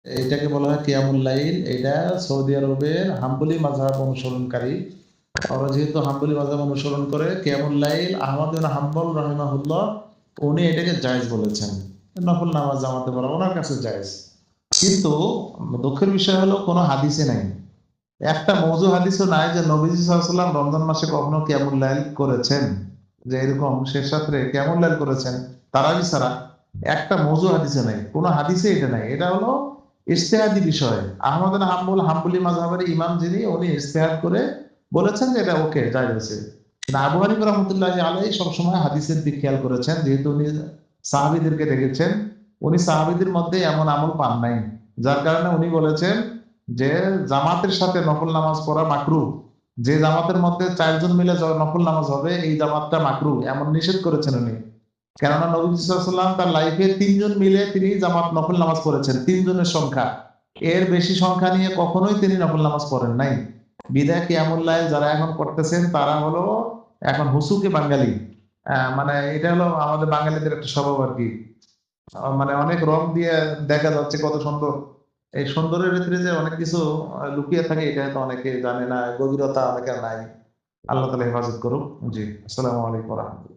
এটাকে বলা হয় কিয়ামুল লাইল। এটা সৌদি আরবের হাম্বলি মাযহাব অনুসরণকারী, ওরা যেহেতু হাম্বলি মাযহাব অনুসরণ করে, কিয়ামুল লাইল আহমদ ইবনে হাম্বল রাহিমাহুল্লাহ উনি এটাকে জায়েজ বলেছেন। নফল নামাজ জামাতে পড়া ওনার কাছে জায়েজ। কিন্তু দুঃখের বিষয় হলো কোনো হাদিসে নাই। একটা মওযু হাদিসও নাই যে নবীজি সাল্লাল্লাহু আলাইহি ওয়াসাল্লাম রমজান মাসে কখনো কিয়ামুল লাইল করেছেন। যে এরকম শেষ রাত্রে কিয়ামুল লাইল করেছেন তারাবি ছাড়া, একটা মওযু হাদিসে নাই। কোনো হাদিসে এটা নাই। এটা হলো ইজতিহাদি বিষয়। আহমদ বিন হাম্বল হাম্বলি মাযহাবের ইমাম যিনি, উনি ইজতিহাদ করে বলেছেন যে এটা ওকে জায়েজ আছে। কিন্তু আবু হানিফা রাহমাতুল্লাহি আলাইহি সবসময় হাদিসের দিক খেয়াল করেছেন, যেহেতু উনি সাহাবীদেরকে দেখেছেন। উনি সাহাবীদের মধ্যে এমন আমল পান নাই, যার কারণে উনি বলেছেন যে জামাতের সাথে নফল নামাজ পড়া মাকরুহ। যে জামাতের মধ্যে 4 জন মিলে নফল নামাজ হবে এই জামাতটা মাকরুহ, এমন নিষেধ করেছেন উনি। কেননা নবী সাল্লাল্লাহু আলাইহি ওয়াসাল্লাম তার লাইফে 3 জন মিলে তিনি জামাত নফল নামাজ পড়েছেন। 3 জনের সংখ্যা। এর বেশি সংখ্যা নিয়ে কখনোই তিনি নফল নামাজ পড়েন নাই। বিধায় কিয়ামুল লাইল যারা এখন করতেছেন তারা হলো এখন হুসুকে বাঙালি। মানে এটা হলো আমাদের বাঙালিদের একটা স্বভাব আরকি। মানে অনেক রং দিয়ে দেখা যাচ্ছে কত সুন্দর। এই সুন্দরের ভিতরে যে অনেক কিছু লুকিয়ে থাকে এটা হয়তো অনেকে জানে না, গভীরতা অনেকের নাই। আল্লাহ তাআলা হেফাজত করুক। জি, আসসালামু আলাইকুম ওয়া রাহমাতুল্লাহ।